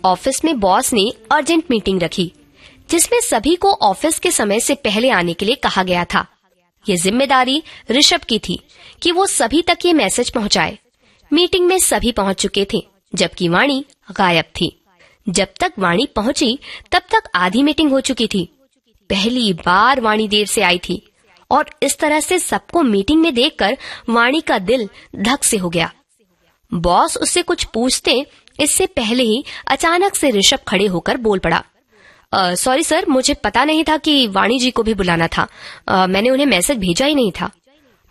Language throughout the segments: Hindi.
ऑफिस में बॉस ने अर्जेंट मीटिंग रखी जिसमें सभी को ऑफिस के समय से पहले आने के लिए कहा गया था। ये जिम्मेदारी ऋषभ की थी कि वो सभी तक ये मैसेज पहुंचाए। मीटिंग में सभी पहुंच चुके थे जबकि वाणी गायब थी। जब तक वाणी पहुंची तब तक आधी मीटिंग हो चुकी थी। पहली बार वाणी देर से आई थी और इस तरह से सबको मीटिंग में देखकर वाणी का दिल धक से हो गया। बॉस उससे कुछ पूछते इससे पहले ही अचानक से ऋषभ खड़े होकर बोल पड़ा, सॉरी सर, मुझे पता नहीं था कि वाणी जी को भी बुलाना था। मैंने उन्हें मैसेज भेजा ही नहीं था।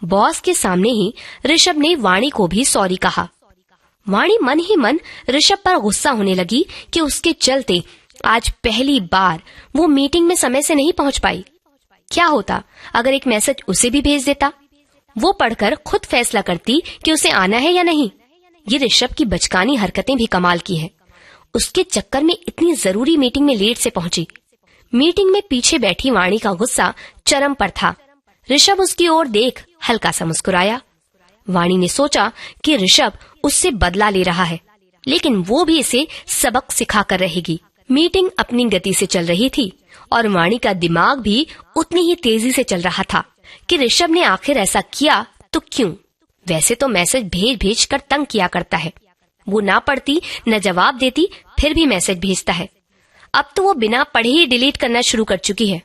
बॉस के सामने ही ऋषभ ने वाणी को भी सॉरी कहा। वाणी मन ही मन ऋषभ पर गुस्सा होने लगी कि उसके चलते आज पहली बार वो मीटिंग में समय से नहीं पहुंच पाई। क्या होता अगर एक मैसेज उसे भी भेज देता? वो पढ़कर खुद फैसला करती कि उसे आना है या नहीं। ये ऋषभ की बचकानी हरकतें भी कमाल की हैं। उसके चक्कर में इतनी जरूरी मीटिंग में लेट से पहुंची। मीटिंग में पीछे बैठी वाणी का गुस्सा चरम पर था। ऋषभ उसकी ओर देख हल्का सा मुस्कुराया। वाणी ने सोचा कि ऋषभ उससे बदला ले रहा है, लेकिन वो भी इसे सबक सिखा कर रहेगी। मीटिंग अपनी गति से चल रही थी और वाणी का दिमाग भी उतनी ही तेजी से चल रहा था कि ऋषभ ने आखिर ऐसा किया तो क्यों? वैसे तो मैसेज भेज भेज कर तंग किया करता है। वो ना पढ़ती न जवाब देती, फिर भी मैसेज भेजता है। अब तो वो बिना पढ़े ही डिलीट करना शुरू कर चुकी है।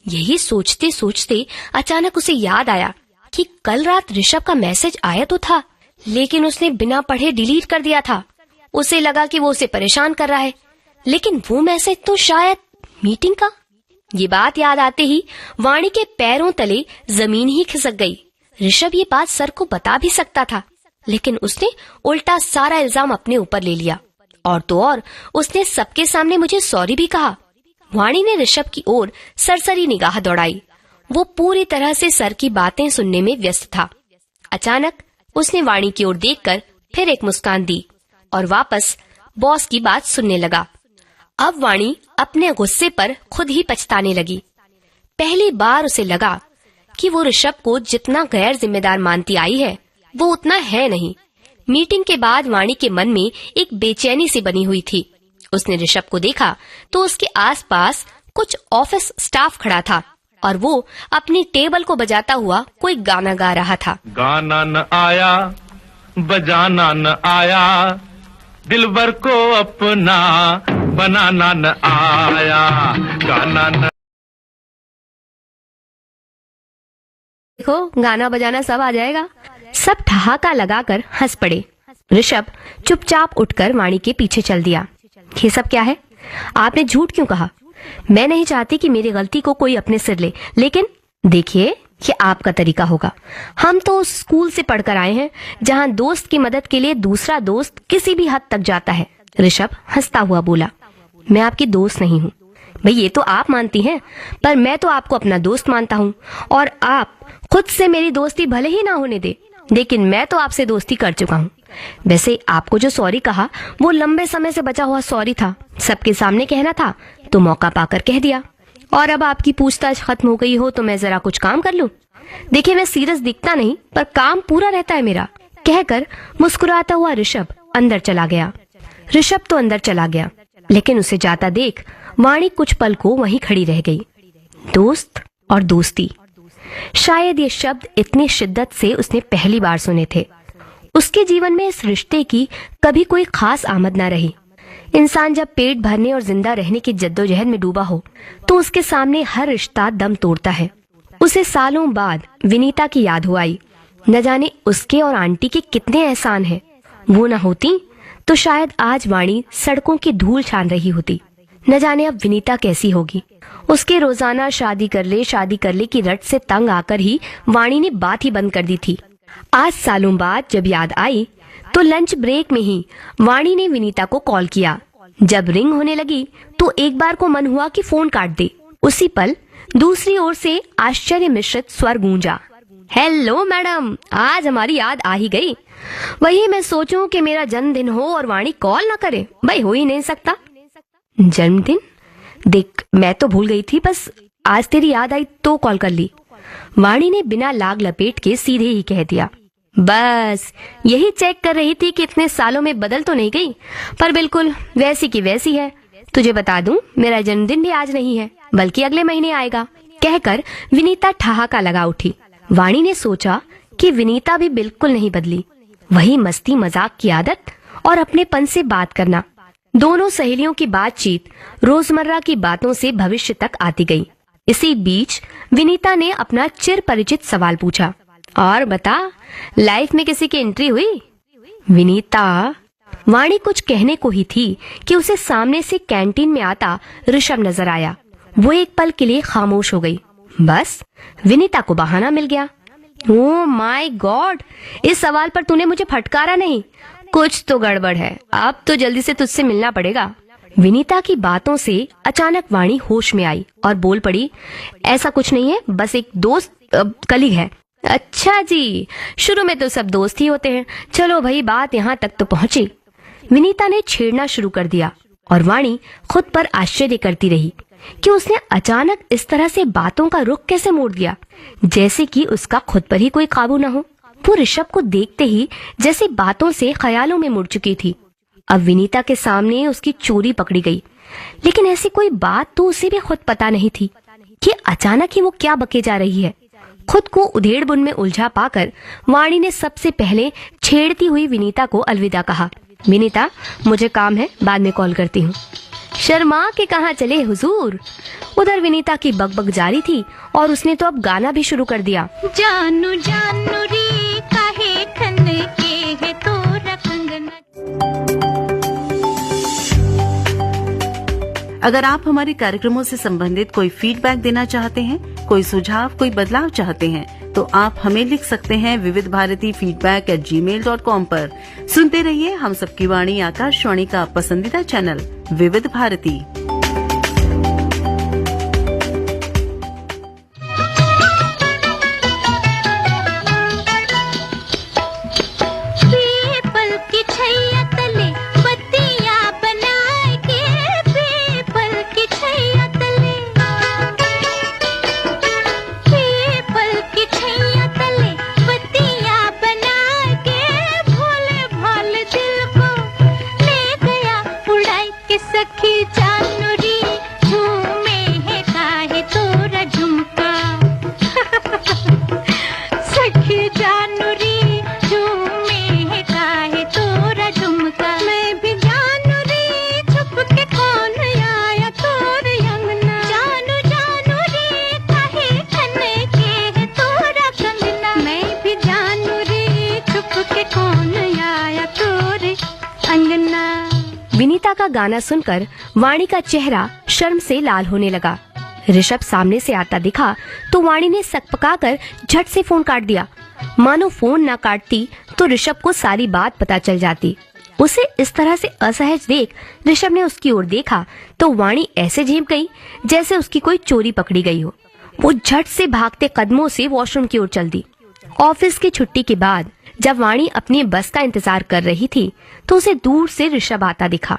यही सोचते सोचते अचानक उसे याद आया कि कल रात ऋषभ का मैसेज आया तो था, लेकिन उसने बिना पढ़े डिलीट कर दिया था। उसे लगा कि वो उसे परेशान कर रहा है, लेकिन वो मैसेज तो शायद मीटिंग का। ये बात याद आते ही वाणी के पैरों तले जमीन ही खिसक गई। ऋषभ ये बात सर को बता भी सकता था, लेकिन उसने उल्टा सारा इल्जाम अपने ऊपर ले लिया। और तो और उसने सबके सामने मुझे सॉरी भी कहा। वाणी ने ऋषभ की ओर सरसरी निगाह दौड़ाई। वो पूरी तरह से सर की बातें सुनने में व्यस्त था। अचानक उसने वाणी की ओर देखकर फिर एक मुस्कान दी और वापस बॉस की बात सुनने लगा। अब वाणी अपने गुस्से पर खुद ही पछताने लगी। पहली बार उसे लगा कि वो ऋषभ को जितना गैर जिम्मेदार मानती आई है वो उतना है नहीं। मीटिंग के बाद वाणी के मन में एक बेचैनी सी बनी हुई थी। उसने ऋषभ को देखा तो उसके आसपास कुछ ऑफिस स्टाफ खड़ा था और वो अपनी टेबल को बजाता हुआ कोई गाना गा रहा था। गाना न आया, बजाना न आया, दिलबर को अपना बनाना न आया, गाना न। देखो, गाना बजाना सब आ जाएगा। सब ठहाका लगाकर हंस पड़े। ऋषभ चुपचाप उठकर वाणी के पीछे चल दिया। ये सब क्या है? आपने झूठ क्यों कहा? मैं नहीं चाहती कि मेरी गलती को कोई अपने सिर ले, लेकिन देखिए, ये आपका तरीका होगा। हम तो उस स्कूल से पढ़कर आए हैं जहाँ दोस्त की मदद के लिए दूसरा दोस्त किसी भी हद तक जाता है। ऋषभ हंसता हुआ बोला, मैं आपकी दोस्त नहीं हूँ। भाई, ये तो आप मानती हैं, पर मैं तो आपको अपना दोस्त मानता हूँ और आप खुद से मेरी दोस्ती भले ही ना होने दे, लेकिन मैं तो आपसे दोस्ती कर चुका हूँ। वैसे आपको जो सॉरी कहा वो लंबे समय से बचा हुआ सॉरी था। सबके सामने कहना था तो मौका पाकर कह दिया। और अब आपकी पूछताछ खत्म हो गई हो तो मैं जरा कुछ काम कर लूं। देखिए, मैं सीरियस दिखता नहीं, पर काम पूरा रहता है मेरा। कहकर मुस्कुराता हुआ ऋषभ अंदर चला गया। ऋषभ तो अंदर चला गया, लेकिन उसे जाता देख वाणी कुछ पल को वहीं खड़ी रह गई। दोस्त और दोस्ती, शायद ये शब्द इतनी शिद्दत से उसने पहली बार सुने थे। उसके जीवन में इस रिश्ते की कभी कोई खास आमद न रही। इंसान जब पेट भरने और जिंदा रहने की जद्दोजहद में डूबा हो तो उसके सामने हर रिश्ता दम तोड़ता है। उसे सालों बाद विनीता की याद हो आई। न जाने उसके और आंटी के कितने एहसान हैं। वो न होती तो शायद आज वाणी सड़कों की धूल छान रही होती। न जाने अब विनीता कैसी होगी। उसके रोजाना शादी कर ले की रट से तंग आकर ही वाणी ने बात ही बंद कर दी थी। आज सालों बाद जब याद आई तो लंच ब्रेक में ही वाणी ने विनीता को कॉल किया। जब रिंग होने लगी तो एक बार को मन हुआ कि फोन काट दे। उसी पल दूसरी ओर से आश्चर्य मिश्रित स्वर गूंजा, हेलो मैडम, आज हमारी याद आ ही गई। वही मैं सोचूं कि मेरा जन्मदिन हो और वाणी कॉल ना करे। भाई, हो ही नहीं सकता। जन्मदिन? देख, मैं तो भूल गई थी, बस आज तेरी याद आई तो कॉल कर ली। वाणी ने बिना लाग लपेट के सीधे ही कह दिया। बस यही चेक कर रही थी कि इतने सालों में बदल तो नहीं गई, पर बिल्कुल वैसी की वैसी है। तुझे बता दूं, मेरा जन्मदिन भी आज नहीं है बल्कि अगले महीने आएगा, कहकर विनीता ठहाका लगा उठी। वाणी ने सोचा कि विनीता भी बिल्कुल नहीं बदली, वही मस्ती मजाक की आदत और अपनेपन से बात करना। दोनों सहेलियों की बातचीत रोजमर्रा की बातों से भविष्य तक आती गई। इसी बीच विनीता ने अपना चिर परिचित सवाल पूछा, और बता, लाइफ में किसी की एंट्री हुई? विनीता, वाणी कुछ कहने को ही थी कि उसे सामने से कैंटीन में आता ऋषभ नजर आया। वो एक पल के लिए खामोश हो गई। बस विनीता को बहाना मिल गया। ओह माय गॉड, इस सवाल पर तूने मुझे फटकारा नहीं, कुछ तो गड़बड़ है, अब तो जल्दी से तुझसे मिलना पड़ेगा। विनीता की बातों से अचानक वाणी होश में आई और बोल पड़ी, ऐसा कुछ नहीं है, बस एक दोस्त कलीग है। अच्छा जी, शुरू में तो सब दोस्त ही होते हैं, चलो भाई बात यहाँ तक तो पहुँची। विनीता ने छेड़ना शुरू कर दिया और वाणी खुद पर आश्चर्य करती रही कि उसने अचानक इस तरह से बातों का रुख कैसे मोड़ दिया, जैसे कि उसका खुद पर ही कोई काबू न हो। वो ऋषभ को देखते ही जैसे बातों से ख्यालों में मुड़ चुकी थी। अब विनीता के सामने उसकी चोरी पकड़ी गई, लेकिन ऐसी कोई बात तो उसे भी खुद पता नहीं थी कि अचानक ही वो क्या बके जा रही है। खुद को उधेड़-बुन में उलझा पाकर वाणी ने सबसे पहले छेड़ती हुई विनीता को अलविदा कहा। विनीता, मुझे काम है, बाद में कॉल करती हूँ। शर्मा के कहाँ चले हुजूर। उधर विनीता की बकबक जारी थी और उसने तो अब गाना भी शुरू कर दिया। जानू जानू रे काहे खन के है तोरा कंगना। अगर आप हमारे कार्यक्रमों से संबंधित कोई फीडबैक देना चाहते हैं, कोई सुझाव, कोई बदलाव चाहते हैं, तो आप हमें लिख सकते हैं vividbharati@gmail.com पर। सुनते रहिए हम सबकी वाणी, आकाशवाणी का पसंदीदा चैनल विविध भारती। विनीता का गाना सुनकर वाणी का चेहरा शर्म से लाल होने लगा। ऋषभ सामने से आता दिखा तो वाणी ने सकपकाकर झट से फोन काट दिया। मानो फोन ना काटती तो ऋषभ को सारी बात पता चल जाती। उसे इस तरह से असहज देख ऋषभ ने उसकी ओर देखा तो वाणी ऐसे झेप गई जैसे उसकी कोई चोरी पकड़ी गई हो। वो झट से भागते कदमों से वॉशरूम की ओर चल दी। ऑफिस की छुट्टी के बाद जब वाणी अपनी बस का इंतजार कर रही थी तो उसे दूर से ऋषभ आता दिखा।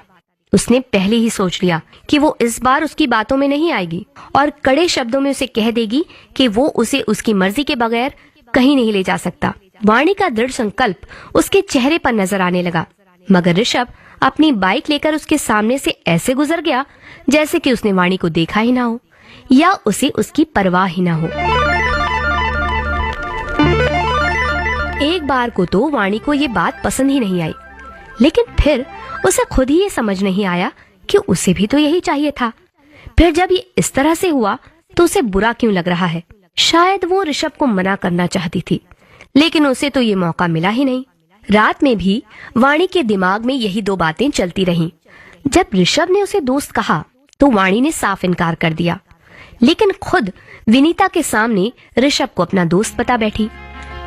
उसने पहले ही सोच लिया कि वो इस बार उसकी बातों में नहीं आएगी और कड़े शब्दों में उसे कह देगी कि वो उसे उसकी मर्जी के बगैर कहीं नहीं ले जा सकता। वाणी का दृढ़ संकल्प उसके चेहरे पर नजर आने लगा, मगर ऋषभ अपनी बाइक लेकर उसके सामने से ऐसे गुजर गया जैसे कि उसने वाणी को देखा ही ना हो या उसे उसकी परवाह ही ना हो। एक बार को तो वाणी को ये बात पसंद ही नहीं आई, लेकिन फिर उसे खुद ही ये समझ नहीं आया कि उसे भी तो यही चाहिए था। फिर जब ये इस तरह से हुआ तो उसे बुरा क्यों लग रहा है। शायद वो ऋषभ को मना करना चाहती थी, लेकिन उसे तो ये मौका मिला ही नहीं। रात में भी वाणी के दिमाग में यही दो बातें चलती रहीं। जब ऋषभ ने उसे दोस्त कहा तो वाणी ने साफ इनकार कर दिया, लेकिन खुद विनीता के सामने ऋषभ को अपना दोस्त बता बैठी।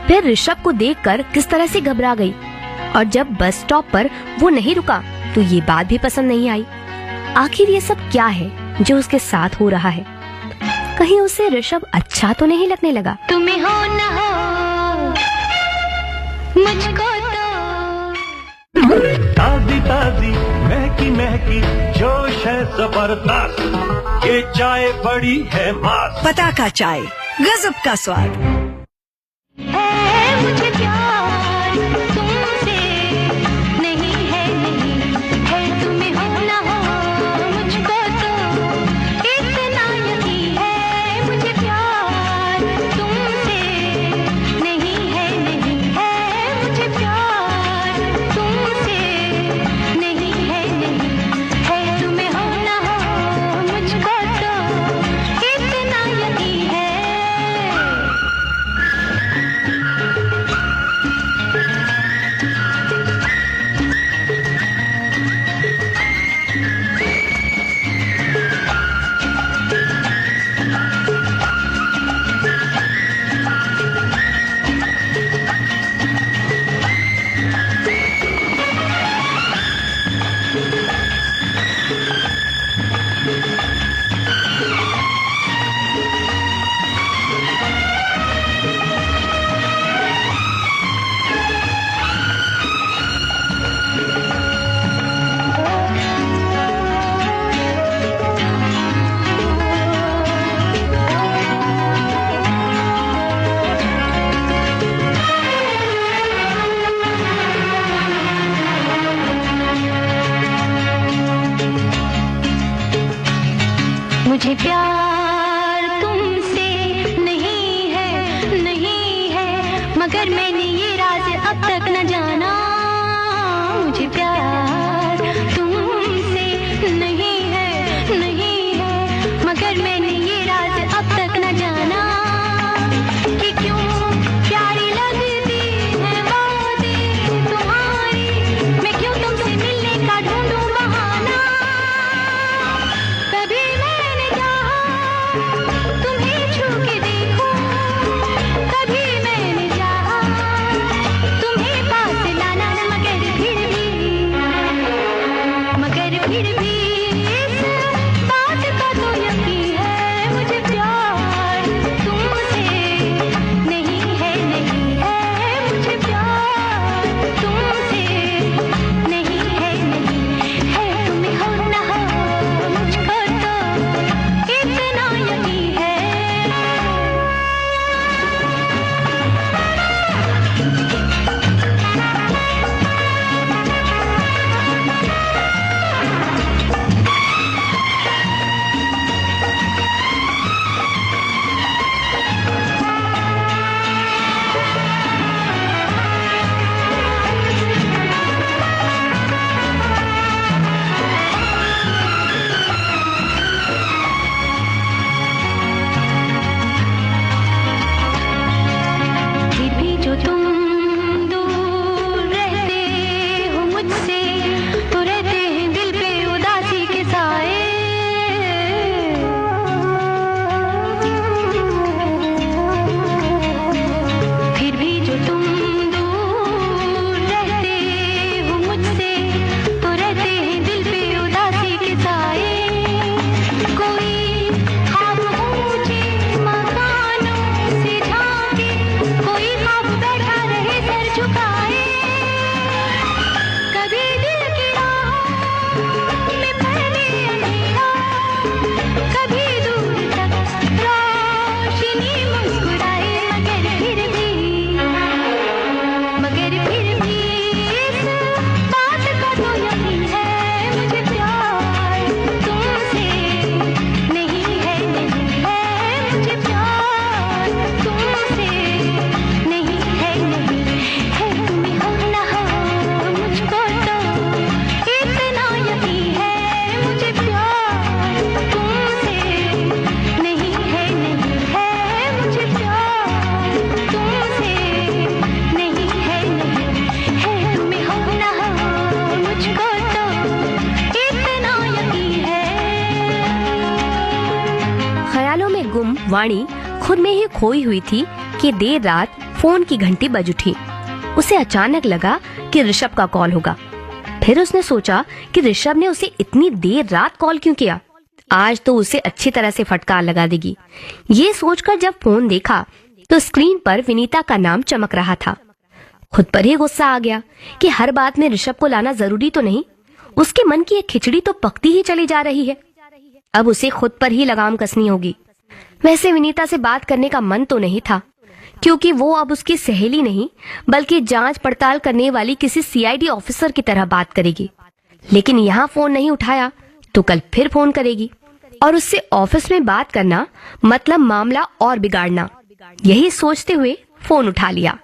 फिर ऋषभ को देखकर किस तरह से घबरा गई और जब बस स्टॉप पर वो नहीं रुका तो ये बात भी पसंद नहीं आई। आखिर ये सब क्या है जो उसके साथ हो रहा है? कहीं उसे ऋषभ अच्छा तो नहीं लगने लगा? तुम्हें हो न हो मुझको तो ताजी ताजी महकी महकी जोश है जबरदस्त, ये चाय बड़ी है मस्त। पताका चाय, गजब का स्वाद। है मुझे प्यार मुझे प्यार तुमसे नहीं है मगर मैंने ये राज अब तक न जाना। मुझे प्यार तुमसे नहीं है मगर मैंने ये राज अब तक न जाना कि क्यों प्यारी लगती है बातें तुम्हारी, मैं क्यों तुमसे मिलने का ढूंढूं बहाना। कभी मैंने चाहा तुम्हें छू के देखूं, कभी मैंने चाहा तुम्हें पास लाना, मगर फिर भी इस बात का तो यकीन है मुझे प्यार तुमसे नहीं है मुझे प्यार तुमसे नहीं है तुम्हें हो ना हो मुझको तो इतना यकीन है। फिर भी जो तुम दूर रहते हो मुझसे, तो रहते हैं दिल पे उदासी के साए। फिर भी जो तुम दूर रहते हो मुझसे, तो रहते हैं दिल पे उदासी के साए। कोई ख्वाब ऊंचे मकानों से झांके, कोई ख्वाब बैठा रहे सर झुकाए। कभी दिल की राहों में पहले अंधेरा, कभी दूर तक रोशनी मुस्कुराए। मगर फिर भी इस बात का तो यकीन है मुझे प्यार तुमसे नहीं है मुझे प्यार तुमसे नहीं है तुम्हें हो ना हो मुझको तो इतना यकीन है मुझे प्यार तुमसे नहीं है मुझे प्यार तुमसे नहीं है तुम्हें हो ना हो मुझको तो इतना यकीन है। ख्यालों में गुम वाणी खुद में ही खोई हुई थी कि देर रात फोन की घंटी बज उठी। उसे अचानक लगा कि ऋषभ का कॉल होगा। फिर उसने सोचा कि ऋषभ ने उसे इतनी देर रात कॉल क्यों किया। आज तो उसे अच्छी तरह से फटकार लगा देगी। ये सोचकर जब फोन देखा तो स्क्रीन पर विनीता का नाम चमक रहा था। खुद पर ही गुस्सा आ गया कि हर बात में ऋषभ को लाना जरूरी तो नहीं। उसके मन की एक खिचड़ी तो पकती ही चली जा रही है। अब उसे खुद पर ही लगाम कसनी होगी। वैसे विनीता से बात करने का मन तो नहीं था, क्योंकि वो अब उसकी सहेली नहीं बल्कि जांच पड़ताल करने वाली किसी सीआईडी ऑफिसर की तरह बात करेगी। लेकिन यहाँ फोन नहीं उठाया तो कल फिर फोन करेगी, और उससे ऑफिस में बात करना मतलब मामला और बिगाड़ना। यही सोचते हुए फोन उठा लिया।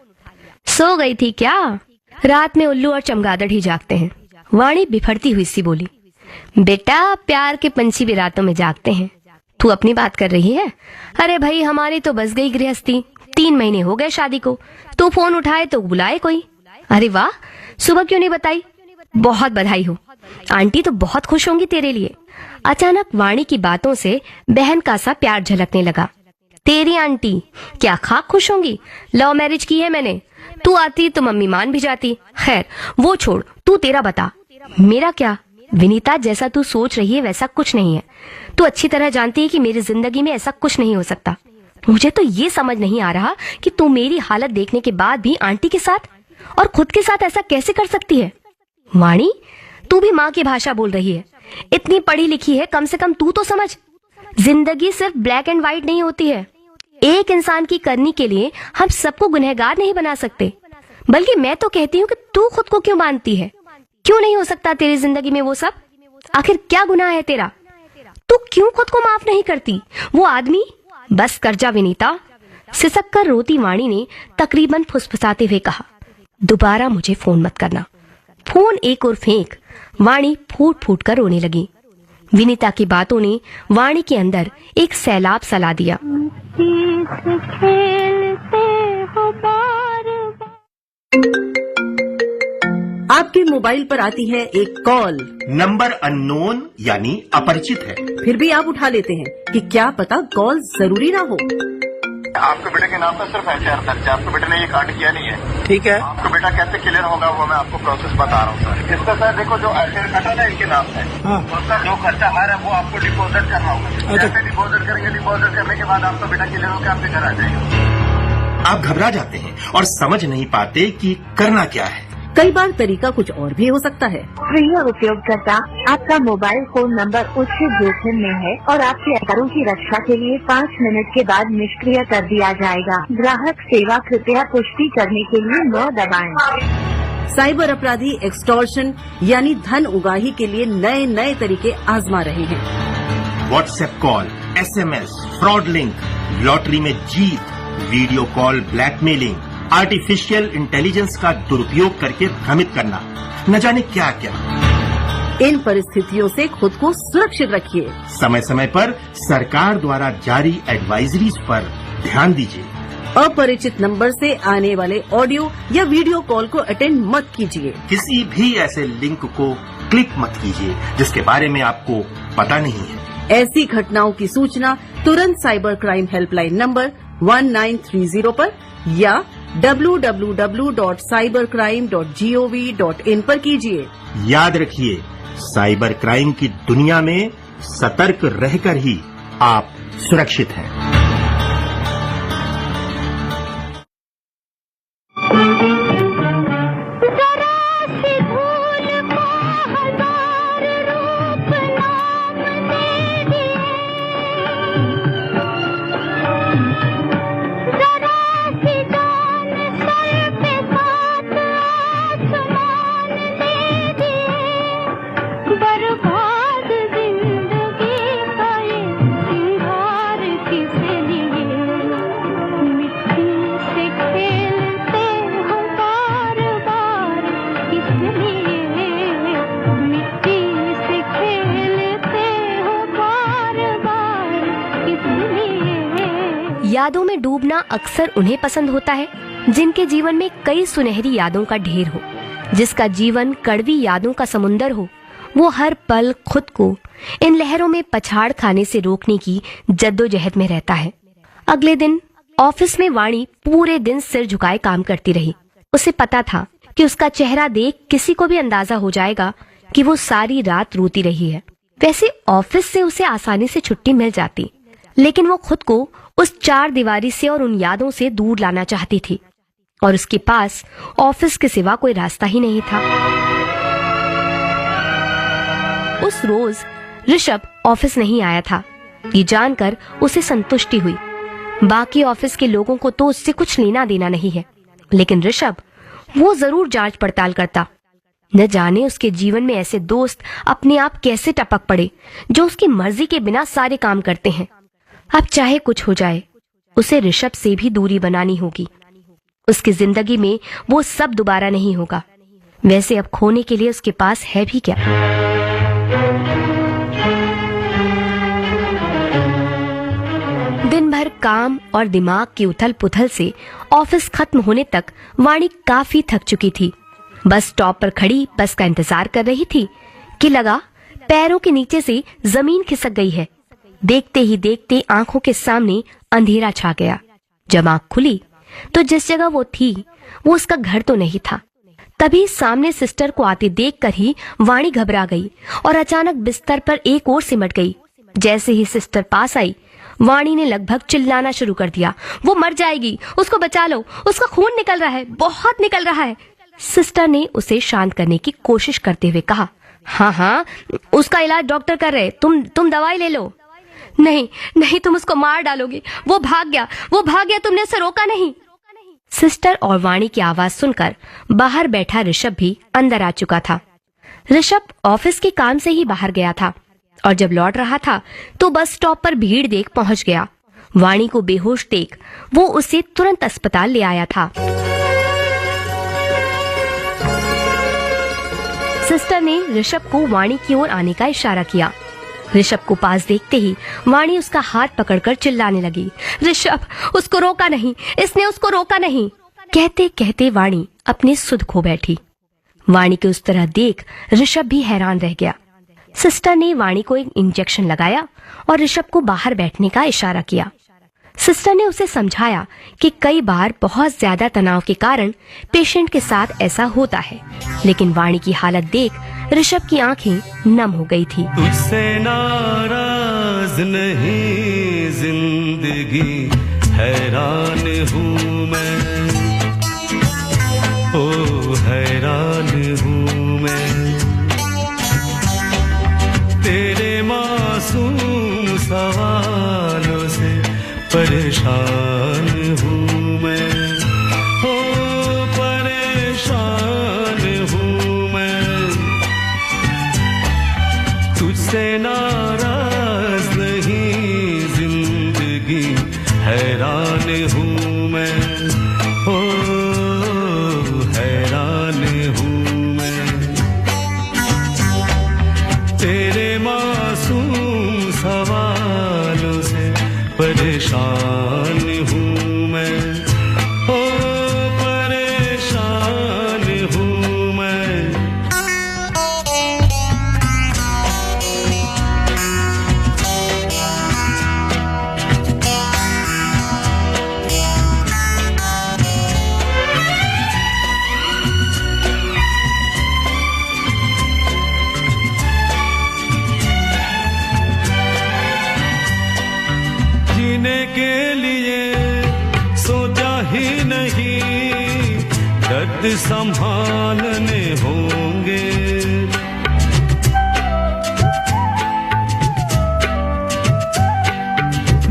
सो गई थी क्या? रात में उल्लू और चमगादड़ ही जागते हैं। वाणी बिफरती हुई सी बोली। बेटा, प्यार के पंछी भी रातों में जागते हैं। तू अपनी बात कर रही है? अरे भाई, हमारी तो बस गई गृहस्थी। 3 महीने हो गए शादी को। तू फोन उठाए तो बुलाए कोई। अरे वाह, सुबह क्यों नहीं बताई? बहुत बधाई हो। आंटी तो बहुत खुश होंगी तेरे लिए। अचानक वाणी की बातों से बहन का सा प्यार झलकने लगा। तेरी आंटी क्या खाक खुश होंगी? लव मैरिज की है मैंने। तू आती तो मम्मी मान भी जाती। खैर वो छोड़, तू तेरा बता। मेरा क्या? विनीता, जैसा तू सोच रही है वैसा कुछ नहीं है। तू अच्छी तरह जानती है कि मेरी जिंदगी में ऐसा कुछ नहीं हो सकता। मुझे तो ये समझ नहीं आ रहा कि तू मेरी हालत देखने के बाद भी आंटी के साथ और खुद के साथ ऐसा कैसे कर सकती है। वाणी, तू भी माँ की भाषा बोल रही है। इतनी पढ़ी लिखी है, कम से कम तू तो समझ। जिंदगी सिर्फ ब्लैक एंड व्हाइट नहीं होती है। एक इंसान की करनी के लिए हम सबको गुनहगार नहीं बना सकते। बल्कि मैं तो कहती हूँ कि तू खुद को क्यों बांधती है? क्यों नहीं हो सकता तेरी जिंदगी में वो सब? आखिर क्या गुनाह है तेरा? तू क्यों खुद को माफ नहीं करती? वो आदमी। बस कर जा विनीता, सिसक कर रोती वाणी ने तकरीबन फुसफुसाते हुए कहा। दोबारा मुझे फोन मत करना। फोन एक और फेंक। वाणी फूट फूट कर रोने लगी। विनीता की बातों ने वाणी के अंदर एक सैलाब सला दिया। आपके मोबाइल पर आती है एक कॉल। नंबर अननोन यानी अपरिचित है। फिर भी आप उठा लेते हैं कि क्या पता कॉल जरूरी ना हो। आपके बेटे के नाम पर सिर्फ एफआईआर दर्ज है। आपके बेटे ने ये कांड किया नहीं है। ठीक है, आपका बेटा कैसे क्लियर होगा वो मैं आपको प्रोसेस बता रहा हूँ सर। इसका सर देखो जो एफआईआर कटा ना इनके नाम से, उसका जो खर्चा हर है वो आपको डिपोजिट करना होगा। जैसे डिपोजिट करेंगे, डिपोजिट करने के बाद आपका बेटा क्लियर होकर आपके घर आ जाएगा। आप घबरा जाते हैं और समझ नहीं पाते कि करना क्या है। कई बार तरीका कुछ और भी हो सकता है। प्रिय उपयोगकर्ता, आपका मोबाइल फोन नंबर उच्च जोखिम में है और आपके आधारों की रक्षा के लिए 5 मिनट के बाद निष्क्रिय कर दिया जाएगा। ग्राहक सेवा कृपया पुष्टि करने के लिए 9 दबाएं। साइबर अपराधी एक्सटॉर्शन यानी धन उगाही के लिए नए नए तरीके आजमा रहे हैं। WhatsApp call, SMS, fraud link, lottery में जीत, video call blackmailing, artificial intelligence का दुरुपयोग करके भ्रमित करना, न जाने क्या क्या। इन परिस्थितियों से खुद को सुरक्षित रखिए। समय समय पर सरकार द्वारा जारी एडवाइजरीज पर ध्यान दीजिए। अपरिचित नंबर से आने वाले ऑडियो या वीडियो कॉल को अटेंड मत कीजिए। किसी भी ऐसे लिंक को क्लिक मत कीजिए जिसके बारे में आपको पता नहीं है। ऐसी घटनाओं की सूचना तुरंत साइबर क्राइम हेल्पलाइन नंबर 1930 पर या www.cybercrime.gov.in पर कीजिए। याद रखिए, साइबर क्राइम की दुनिया में सतर्क रहकर ही आप सुरक्षित हैं। यादों में डूबना अक्सर उन्हें पसंद होता है जिनके जीवन में कई सुनहरी यादों का ढेर हो। जिसका जीवन कड़वी यादों का समुंदर हो, वो हर पल खुद को इन लहरों में पछाड़ खाने से रोकने की जद्दोजहद में रहता है। अगले दिन ऑफिस में वाणी पूरे दिन सिर झुकाए काम करती रही। उसे पता था कि उसका चेहरा देख किसी को भी अंदाजा हो जाएगा कि वो सारी रात रोती रही है। वैसे ऑफिस से उसे आसानी से छुट्टी मिल जाती, लेकिन वो खुद को उस 4 दीवारी से और उन यादों से दूर लाना चाहती थी और उसके पास ऑफिस के सिवा कोई रास्ता ही नहीं था। उस रोज ऋषभ ऑफिस नहीं आया था। ये जानकर उसे संतुष्टि हुई। बाकी ऑफिस के लोगों को तो उससे कुछ लेना देना नहीं है, लेकिन ऋषभ वो जरूर जांच पड़ताल करता। न जाने उसके जीवन में ऐसे दोस्त अपने आप कैसे टपक पड़े जो उसकी मर्जी के बिना सारे काम करते हैं। अब चाहे कुछ हो जाए, उसे ऋषभ से भी दूरी बनानी होगी। उसकी जिंदगी में वो सब दोबारा नहीं होगा। वैसे अब खोने के लिए उसके पास है भी क्या? दिन भर काम और दिमाग की उथल पुथल से ऑफिस खत्म होने तक वाणी काफी थक चुकी थी। बस स्टॉप पर खड़ी बस का इंतजार कर रही थी कि लगा पैरों के नीचे से जमीन खिसक गई है। देखते ही देखते आंखों के सामने अंधेरा छा गया। जब आंख खुली तो जिस जगह वो थी वो उसका घर तो नहीं था। तभी सामने सिस्टर को आते देखकर ही वाणी घबरा गई और अचानक बिस्तर पर एक और सिमट गई। जैसे ही सिस्टर पास आई, वाणी ने लगभग चिल्लाना शुरू कर दिया, वो मर जाएगी, उसको बचा लो, उसका खून निकल रहा है, बहुत निकल रहा है। सिस्टर ने उसे शांत करने की कोशिश करते हुए कहा, हाँ, उसका इलाज डॉक्टर कर रहे, तुम दवाई ले लो। नहीं, तुम उसको मार डालोगे, वो भाग गया, तुमने उसे रोका नहीं। सिस्टर और वाणी की आवाज सुनकर बाहर बैठा ऋषभ भी अंदर आ चुका था। ऋषभ ऑफिस के काम से ही बाहर गया था। और जब लौट रहा था तो बस स्टॉप पर भीड़ देख पहुंच गया। वाणी को बेहोश देख वो उसे तुरंत अस्पताल ले आया था। सिस्टर ने ऋषभ को वाणी की ओर आने का इशारा किया। ऋषभ को पास देखते ही वाणी उसका हाथ पकड़कर चिल्लाने लगी, ऋषभ, उसको रोका नहीं, इसने उसको रोका नहीं। कहते कहते वाणी अपनी सुध खो बैठी। वाणी के उस तरह देख ऋषभ भी हैरान रह गया। सिस्टर ने वाणी को एक इंजेक्शन लगाया और ऋषभ को बाहर बैठने का इशारा किया। सिस्टर ने उसे समझाया कि कई बार बहुत ज्यादा तनाव के कारण पेशेंट के साथ ऐसा होता है, लेकिन वाणी की हालत देख ऋषभ की आंखें नम हो गई थी। तुझसे नाराज नहीं जिंदगी, हैरान हूँ मैं, ओ हैरान हूँ मैं, तेरे मासूम सवालों से परेशान हूँ मैं, ओ परेशान हूँ मैं, तुझसे नाराज नहीं जिंदगी, हैरान हूँ मैं, ओ हैरान हूँ मैं, तेरे मासूम सवालों से परेशान हूँ मैं, ओ परेशान हूँ मैं। जीने के लिए सोचा ही नहीं, दर्द संभालने होंगे,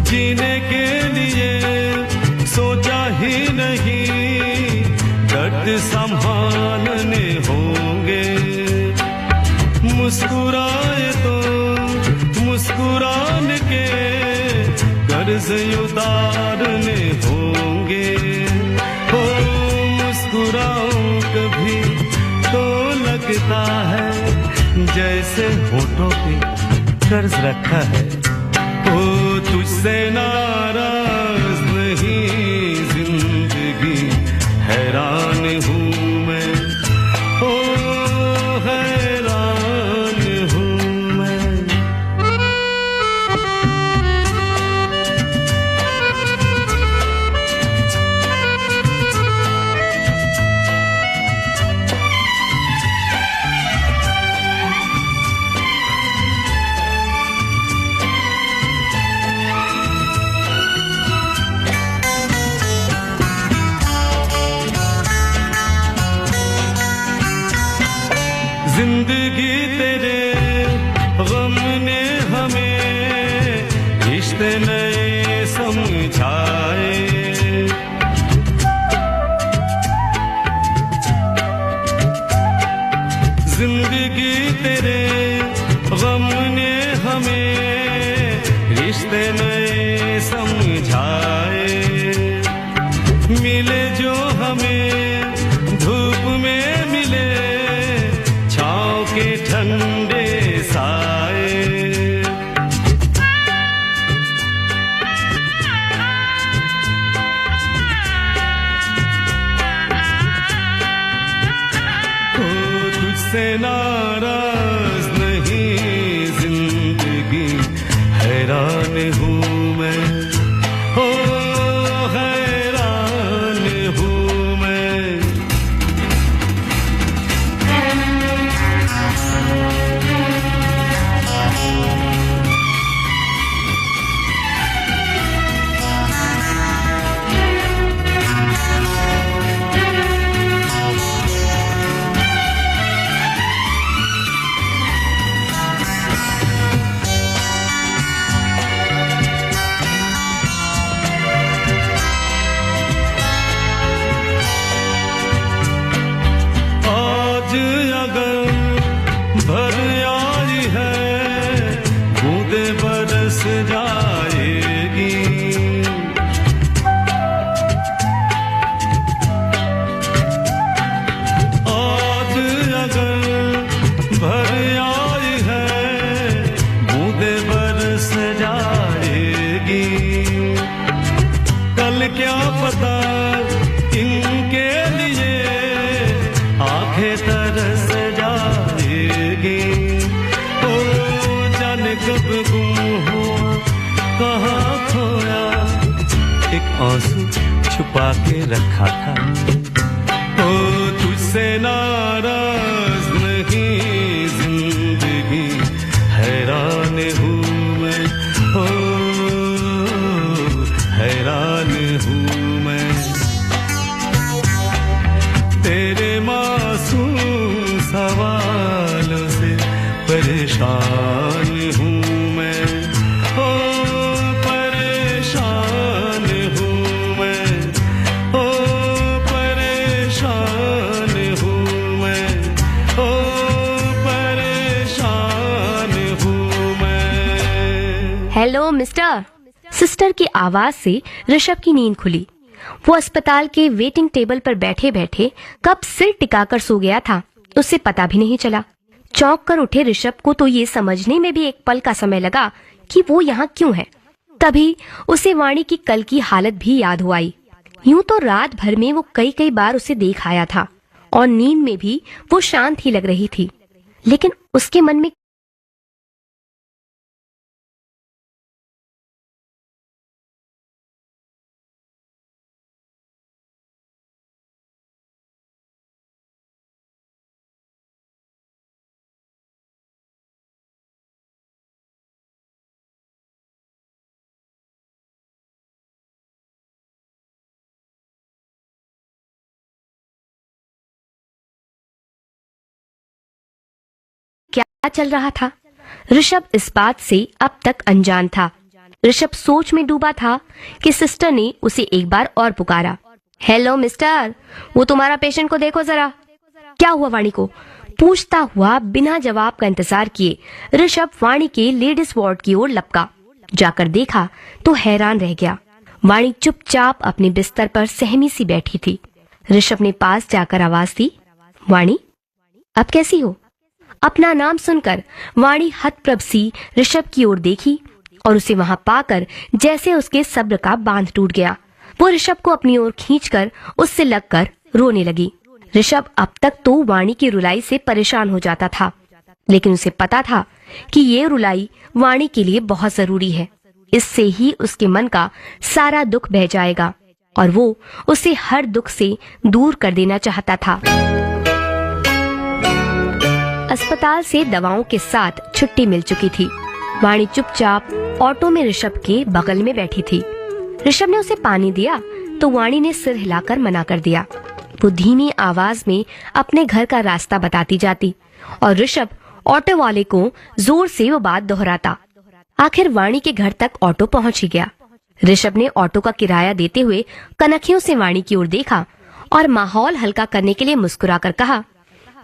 जीने के लिए सोचा ही नहीं, दर्द संभालने होंगे, मुस्कुराए तो मुस्कुराने के कर्ज उतारने होंगे, हो मुस्कुराऊं कभी तो लगता है जैसे होठों पे कर्ज रखा है, ओ तुझसे नाराज नहीं जिंदगी, हैरान हूँ मैं, ओ हैरान हूँ मैं। जिंदगी तेरे गम ने हमें रिश्ते नए समझाए, जिंदगी तेरे गम ने हमें रिश्ते नए समझाए, मिले जो हमें धूप में मिले छाँव के ठंडे साए, ओ तुझसे नाराज नहीं जिंदगी, हैरान हूँ मैं, ओ हैरान हूँ मैं। गुम हुआ, कहाँ खोया, एक आंसू छुपा के रखा था। ओ तुझसे नाराज नहीं जिंदगी, हैरान हूँ मैं, ओ हैरान हूँ मैं। तेरे मासूम सवालों से परेशान हूँ मैं, ओ परेशान हूँ मैं, ओ परेशान हूँ मैं, ओ परेशान हूँ मैं। Hello mister. सिस्टर की आवाज से ऋषभ की नींद खुली। वो अस्पताल के वेटिंग टेबल पर बैठे बैठे कब सिर टिकाकर सो गया था, उसे पता भी नहीं चला। चौंक कर उठे ऋषभ को तो ये समझने में भी एक पल का समय लगा कि वो यहाँ क्यों है। तभी उसे वाणी की कल की हालत भी याद हो आई। यूं तो रात भर में वो कई कई बार उसे देख आया था और नींद में भी वो शांत ही लग रही थी, लेकिन उसके मन में क्या चल रहा था। ऋषभ इस बात से अब तक अनजान था। ऋषभ सोच में डूबा था कि सिस्टर ने उसे एक बार और पुकारा। हेलो मिस्टर, वो तुम्हारा पेशेंट को देखो जरा। क्या हुआ वाणी को? पूछता हुआ बिना जवाब का इंतजार किए ऋषभ वाणी के लेडीज वार्ड की ओर लपका। जाकर देखा तो हैरान रह गया। वाणी चुपचाप अपने बिस्तर पर सहमी सी बैठी थी। ऋषभ ने पास जाकर आवाज दी, वाणी अब कैसी हो? अपना नाम सुनकर वाणी हतप्रभ सी ऋषभ की ओर देखी और उसे वहां पाकर जैसे उसके सब्र का बांध टूट गया। वो ऋषभ को अपनी ओर खींचकर उससे लगकर रोने लगी। ऋषभ अब तक तो वाणी की रुलाई से परेशान हो जाता था, लेकिन उसे पता था कि ये रुलाई वाणी के लिए बहुत जरूरी है। इससे ही उसके मन का सारा दुख बह जाएगा और वो उसे हर दुख से दूर कर देना चाहता था। अस्पताल से दवाओं के साथ छुट्टी मिल चुकी थी। वाणी चुपचाप ऑटो में ऋषभ के बगल में बैठी थी। ऋषभ ने उसे पानी दिया तो वाणी ने सिर हिलाकर मना कर दिया। वो धीमी आवाज में अपने घर का रास्ता बताती जाती और ऋषभ ऑटो वाले को जोर से वो बात दोहराता। आखिर वाणी के घर तक ऑटो पहुंच ही गया। ऋषभ ने ऑटो का किराया देते हुए कनखियों से वाणी की ओर देखा और माहौल हल्का करने के लिए मुस्कुराकर कहा,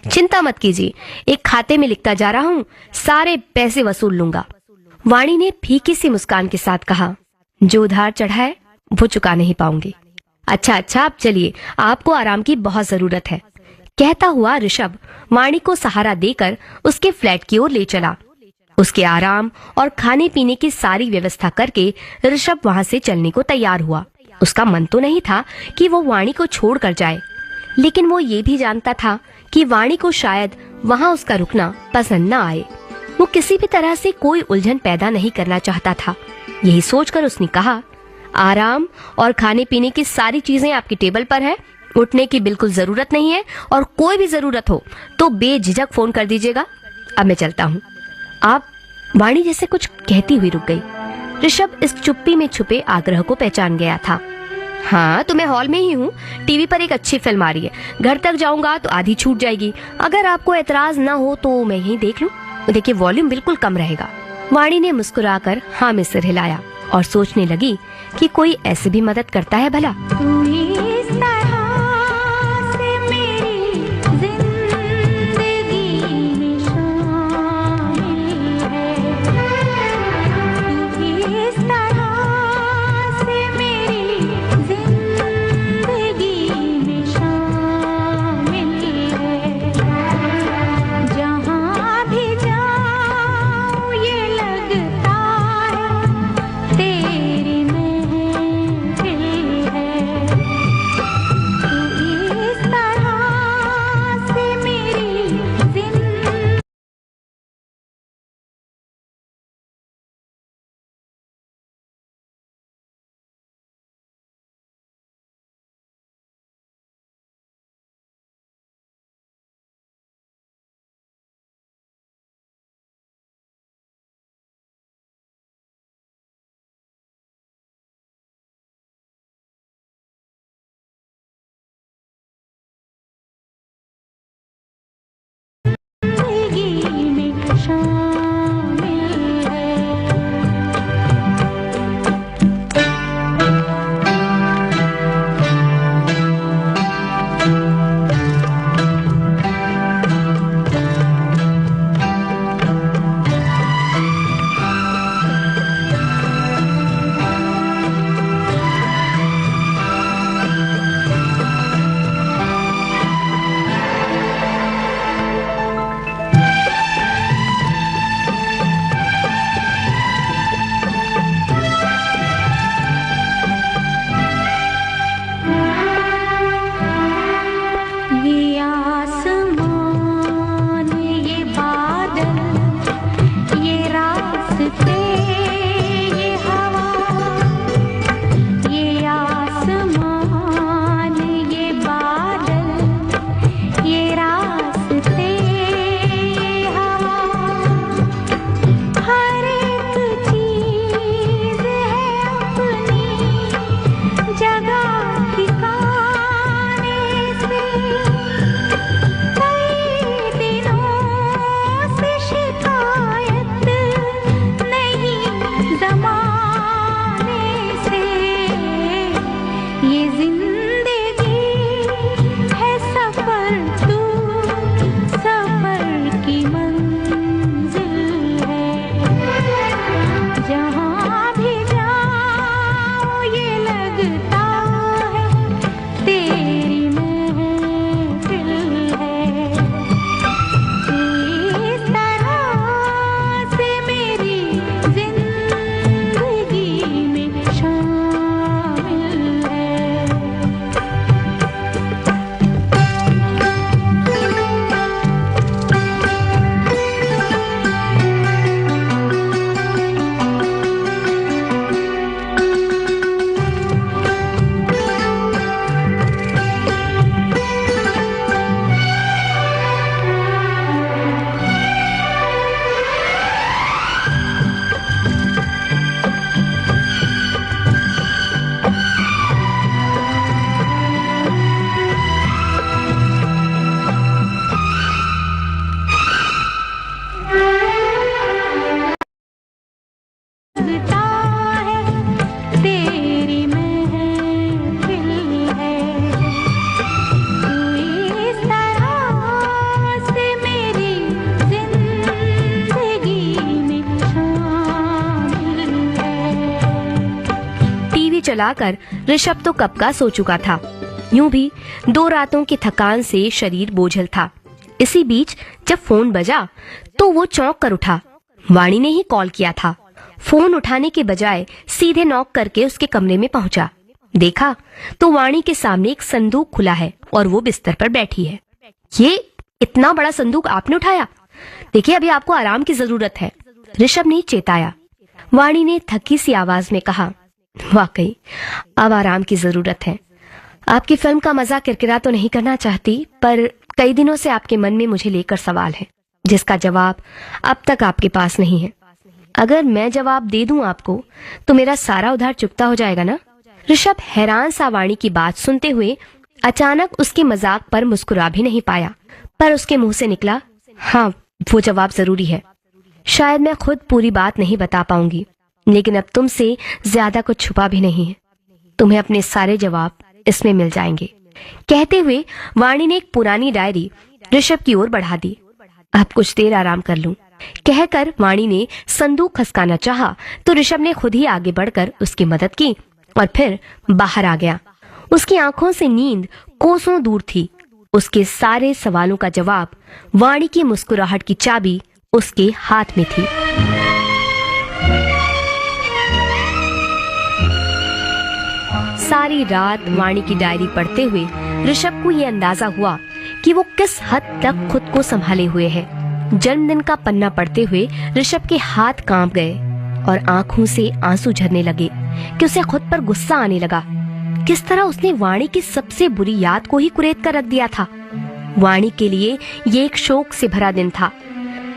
चिंता मत कीजिए, एक खाते में लिखता जा रहा हूँ, सारे पैसे वसूल लूंगा। वाणी ने फीकी सी मुस्कान के साथ कहा, जो उधार चढ़ा है वो चुका नहीं पाऊंगी। अच्छा आप चलिए, आपको आराम की बहुत जरूरत है। कहता हुआ ऋषभ वाणी को सहारा देकर उसके फ्लैट की ओर ले चला। उसके आराम और खाने पीने की सारी व्यवस्था करके ऋषभ वहां से चलने को तैयार हुआ। उसका मन तो नहीं था कि वो वाणी को छोड़ कर जाए, लेकिन वो ये भी जानता था कि वाणी को शायद वहां उसका रुकना पसंद न आए। वो किसी भी तरह से कोई उलझन पैदा नहीं करना चाहता था। यही सोचकर उसने कहा, आराम और खाने पीने की सारी चीजें आपकी टेबल पर है, उठने की बिल्कुल जरूरत नहीं है और कोई भी जरूरत हो तो बेझिझक फोन कर दीजिएगा। अब मैं चलता हूँ। आप? वाणी जैसे कुछ कहती हुई रुक गई। ऋषभ इस चुप्पी में छुपे आग्रह को पहचान गया था। हाँ, तो मैं हॉल में ही हूँ, टीवी पर एक अच्छी फिल्म आ रही है, घर तक जाऊंगा तो आधी छूट जाएगी। अगर आपको एतराज न हो तो मैं यही देख लूँ। देखिए, वॉल्यूम बिल्कुल कम रहेगा। वाणी ने मुस्कुराकर हाँ में सिर हिलाया और सोचने लगी कि कोई ऐसे भी मदद करता है भला। लगता है तेरी महफिल है, तू इस तरह से मेरी जिंदगी में शामिल है। टीवी चलाकर ऋषभ तो कब का सो चुका था। यूं भी 2 रातों की थकान से शरीर बोझल था। इसी बीच जब फोन बजा तो वो चौंक कर उठा। वाणी ने ही कॉल किया था। फोन उठाने के बजाय सीधे नॉक करके उसके कमरे में पहुंचा। देखा तो वाणी के सामने एक संदूक खुला है और वो बिस्तर पर बैठी है। ये इतना बड़ा संदूक आपने उठाया? देखिए, अभी आपको आराम की जरूरत है, ऋषभ ने चेताया। वाणी ने थकी सी आवाज में कहा, वाकई अब आराम की जरूरत है। आपकी फिल्म का मजा किरकिरा तो नहीं करना चाहती, पर कई दिनों से आपके मन में मुझे लेकर सवाल है जिसका जवाब अब तक आपके पास नहीं है। अगर मैं जवाब दे दूं आपको तो मेरा सारा उधार चुकता हो जाएगा ना? ऋषभ हैरान सा वाणी की बात सुनते हुए अचानक उसके मजाक पर मुस्कुरा भी नहीं पाया, पर उसके मुंह से निकला, हाँ वो जवाब जरूरी है। शायद मैं खुद पूरी बात नहीं बता पाऊंगी, लेकिन अब तुमसे ज्यादा कुछ छुपा भी नहीं है। तुम्हें अपने सारे जवाब इसमें मिल जाएंगे। कहते हुए वाणी ने एक पुरानी डायरी ऋषभ की ओर बढ़ा दी। अब कुछ देर आराम कर लूं, कहकर वाणी ने संदूक खसकाना चाहा तो ऋषभ ने खुद ही आगे बढ़कर उसकी मदद की और फिर बाहर आ गया। उसकी आंखों से नींद कोसों दूर थी। उसके सारे सवालों का जवाब, वाणी की मुस्कुराहट की चाबी उसके हाथ में थी। सारी रात वाणी की डायरी पढ़ते हुए ऋषभ को ये अंदाजा हुआ कि वो किस हद तक खुद को संभाले हुए है। जन्मदिन का पन्ना पढ़ते हुए ऋषभ के हाथ कांप गए और आंखों से आंसू झरने लगे कि उसे खुद पर गुस्सा आने लगा। किस तरह उसने वाणी की सबसे बुरी याद को ही कुरेद कर रख दिया था। वाणी के लिए ये एक शोक से भरा दिन था।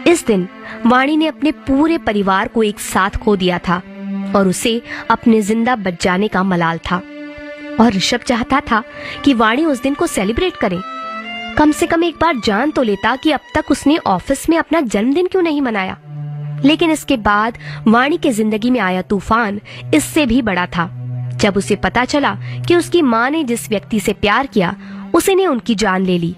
इस दिन वाणी ने अपने पूरे परिवार को एक साथ खो दिया था और उसे अपने जिंदा बच जाने का मलाल था। और ऋषभ चाहता था कि वाणी उस दिन को सेलिब्रेट करे। कम से कम एक बार जान तो लेता कि अब तक उसने ऑफिस में अपना जन्मदिन क्यों नहीं मनाया। लेकिन इसके बाद वाणी की जिंदगी में आया तूफान इससे भी बड़ा था। जब उसे पता चला कि उसकी माँ ने जिस व्यक्ति से प्यार किया उसी ने उनकी जान ले ली।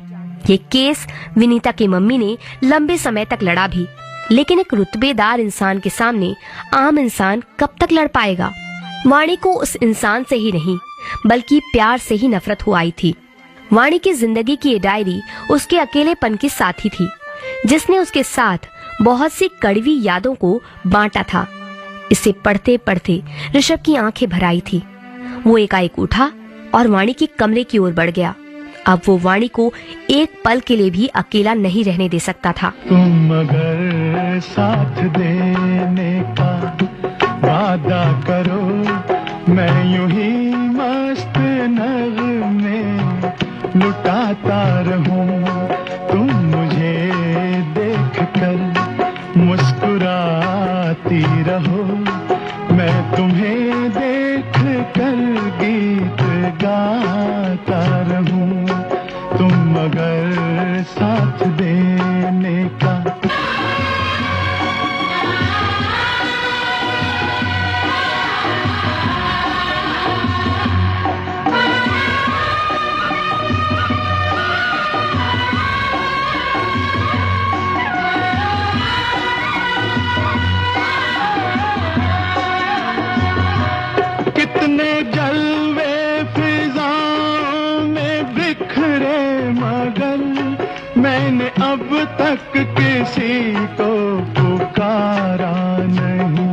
ये केस विनीता की मम्मी ने लंबे समय तक लड़ा भी, लेकिन एक रुतबेदार इंसान के सामने आम इंसान कब तक लड़ पाएगा। वाणी को उस इंसान से ही नहीं बल्कि प्यार से ही नफरत हो आई थी। वाणी की जिंदगी की ये डायरी उसके अकेलेपन की साथी थी, जिसने उसके साथ बहुत सी कड़वी यादों को बांटा था। इसे पढ़ते पढ़ते ऋषभ की आंखें भर आई थी। वो एकाएक उठा और वाणी के कमरे की ओर बढ़ गया। अब वो वाणी को एक पल के लिए भी अकेला नहीं रहने दे सकता था। तुम अगर साथ देने का वादा करो, मैं यूं ही मस्त नगमे लुटाता रहूं। तुम मुझे देख कर मुस्कुराती रहो, मैं तुम्हें देख कर गीत गाता रहूं। तुम अगर साथ देने का जलवे फिजाओं में बिखरे, मगर मैंने अब तक किसी को पुकारा नहीं।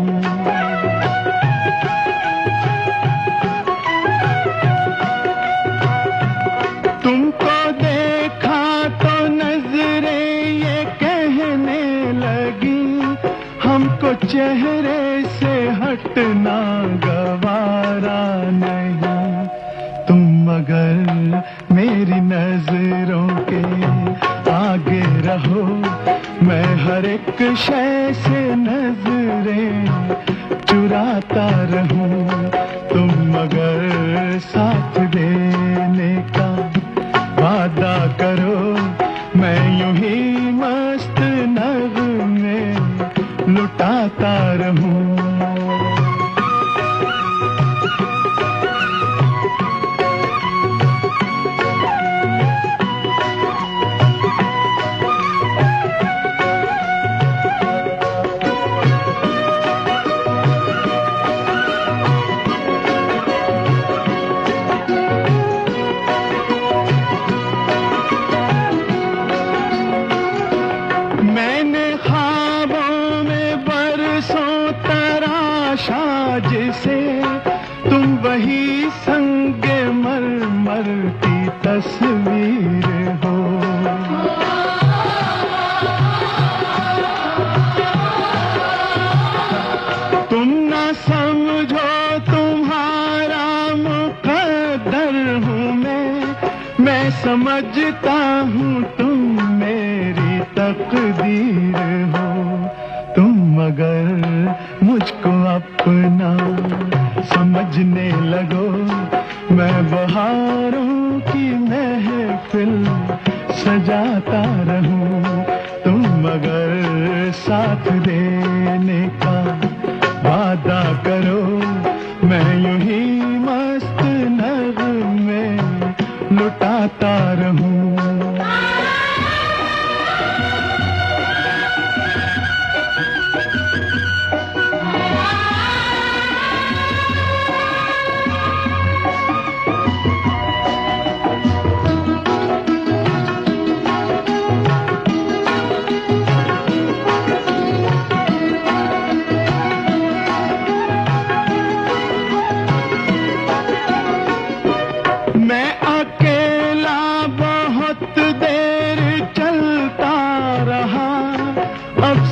तुमको देखा तो नजरें ये कहने लगी, हमको चेहरे से हटना गवारा नहीं। तुम अगर मेरी नजरों के आगे रहो, मैं हर एक शय से नजरें चुराता रहूं। तुम अगर साथ देने का वादा करो, मैं यूं ही मस्त नगमे लुटाता रहूं। साज से, तुम वही संगे मरमर की तस्वीर हो। तुम ना समझो तुम्हारा मुकद्दर हूँ मैं समझता हूँ तुम मेरी तकदीर हो। तुम अगर मुझको अपना समझने लगो, मैं बहारों की महफिल सजाता रहूं। तुम अगर साथ देने का वादा करो, मैं यूं ही मस्त नगमे लुटाता रहूं।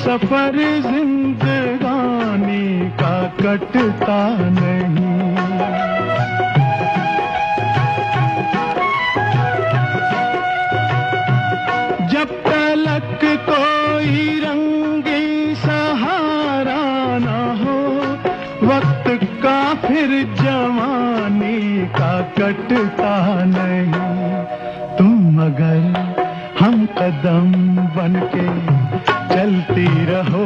सफर जिंदगानी का कटता नहीं। जब तलक कोई रंगी सहारा न हो, वक्त का फिर जवानी का कटता नहीं। तुम अगर हम कदम बनके चलती रहो,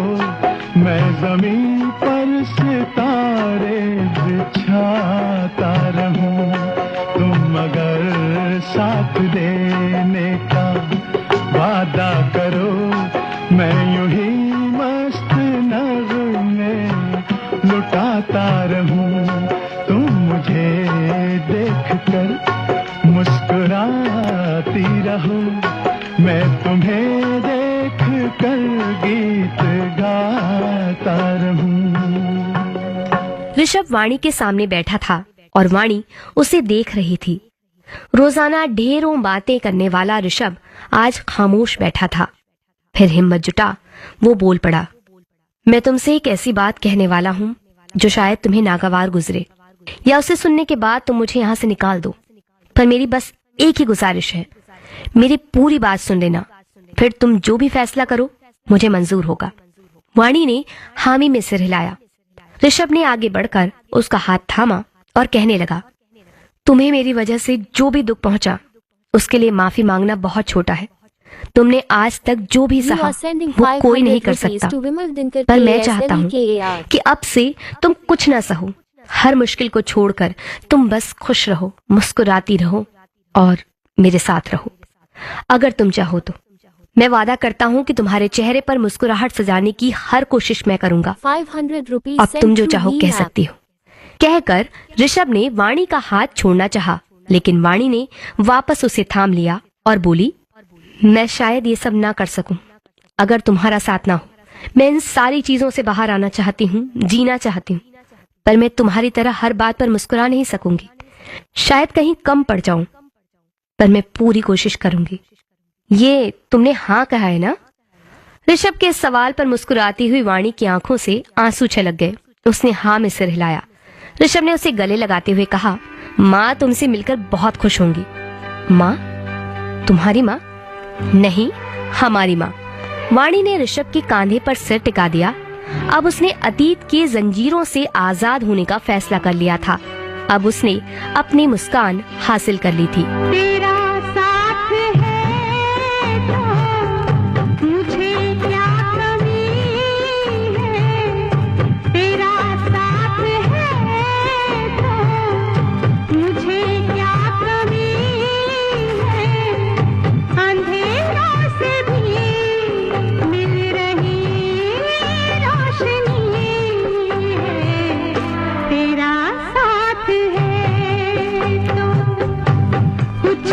मैं जमीन पर सितारे बिछाता रहूं। तुम अगर साथ देने का वादा करो, मैं यूं ही मस्त नगमे लुटाता रहूं। तुम मुझे देखकर मुस्कुराती रहो, मैं तुम्हें देख कर गीत गाता रहूं। ऋषभ वाणी के सामने बैठा था और वाणी उसे देख रही थी। रोजाना ढेरों बातें करने वाला ऋषभ आज खामोश बैठा था। फिर हिम्मत जुटा वो बोल पड़ा, मैं तुमसे एक ऐसी बात कहने वाला हूँ जो शायद तुम्हें नागवार गुजरे, या उसे सुनने के बाद तुम मुझे यहाँ से निकाल दो। पर मेरी बस एक ही गुजारिश है, मेरी पूरी बात सुन लेना, फिर तुम जो भी फैसला करो मुझे मंजूर होगा। वाणी ने हामी में सिर हिलाया। ऋषभ ने आगे बढ़कर उसका हाथ थामा और कहने लगा, तुम्हें मेरी वजह से जो भी दुख पहुंचा उसके लिए माफी मांगना बहुत छोटा है। तुमने आज तक जो भी सहा वो कोई नहीं कर सकता, पर मैं चाहता हूँ कि अब से तुम कुछ ना सहो। हर मुश्किल को छोड़कर तुम बस खुश रहो, मुस्कुराती रहो और मेरे साथ रहो। अगर तुम चाहो तो मैं वादा करता हूँ कि तुम्हारे चेहरे पर मुस्कुराहट सजाने की हर कोशिश मैं करूंगा। 500 रुपीज। अब तुम जो चाहो कह सकती हो। कहकर ऋषभ ने वाणी का हाथ छोड़ना चाहा, लेकिन वाणी ने वापस उसे थाम लिया और बोली, मैं शायद ये सब ना कर सकूं अगर तुम्हारा साथ ना हो। मैं इन सारी चीजों से बाहर आना चाहती हूँ, जीना चाहती हूँ, पर मैं तुम्हारी तरह हर बात पर मुस्कुरा नहीं सकूंगी। शायद कहीं कम पड़ जाऊं, पर मैं पूरी कोशिश करूंगी। ये तुमने हाँ कहा है ना? ऋषभ के इस सवाल पर मुस्कुराती हुई वाणी की आंखों से आंसू छलक गए। उसने हाँ में सिर हिलाया। ऋषभ ने उसे गले लगाते हुए कहा, माँ तुमसे मिलकर बहुत खुश होंगी। माँ? तुम्हारी माँ? नहीं, हमारी माँ। वाणी ने ऋषभ के कांधे पर सिर टिका दिया। अब उसने अतीत की जंजीरों से आजाद होने का फैसला कर लिया था। अब उसने अपनी मुस्कान हासिल कर ली थी। तेरा साथ है तो मुझे क्या कमी है, तेरा साथ है तो मुझे क्या कमी है, अंधेरों से भी मिल रही रोशनी है, तेरा साथ है तो कुछ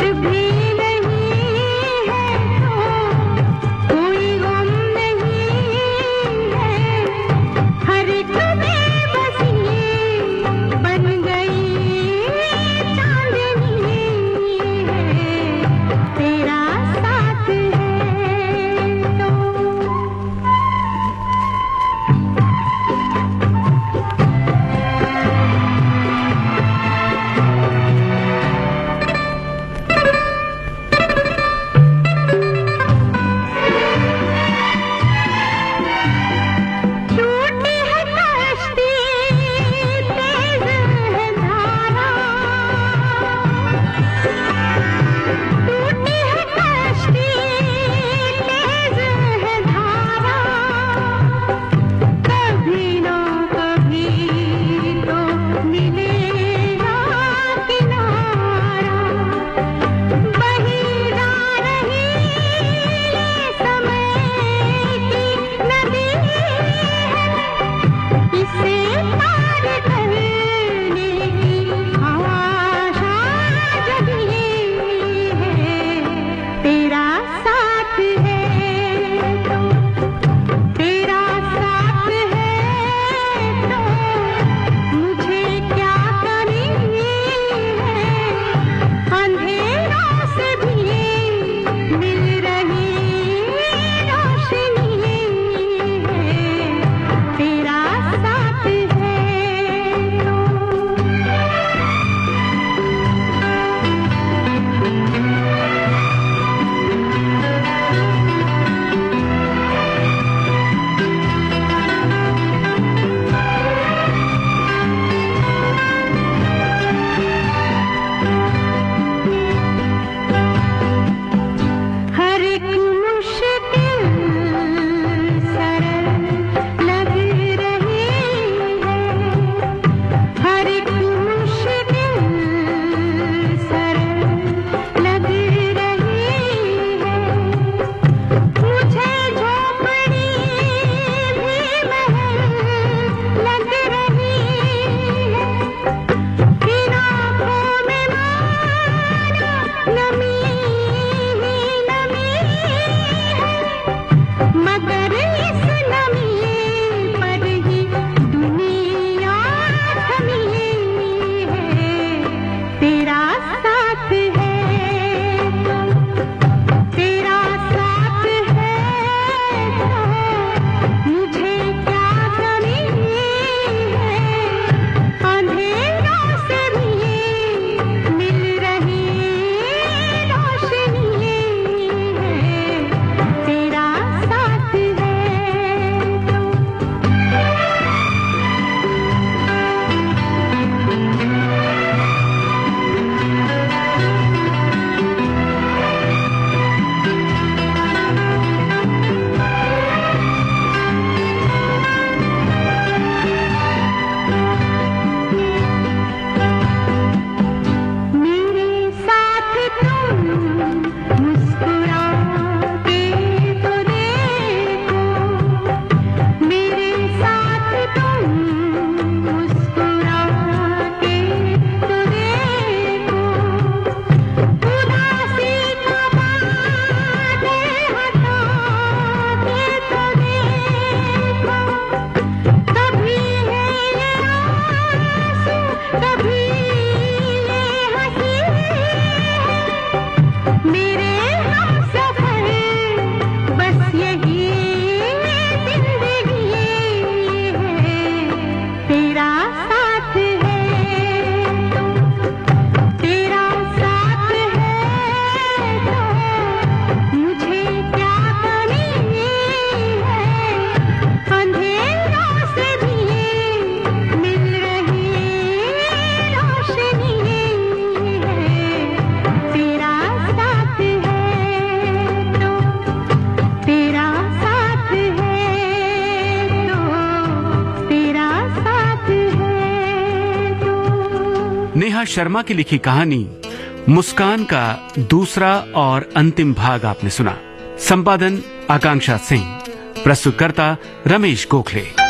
नेहा शर्मा की लिखी कहानी मुस्कान का दूसरा और अंतिम भाग आपने सुना। संपादन आकांक्षा सिंह, प्रस्तुतकर्ता रमेश गोखले।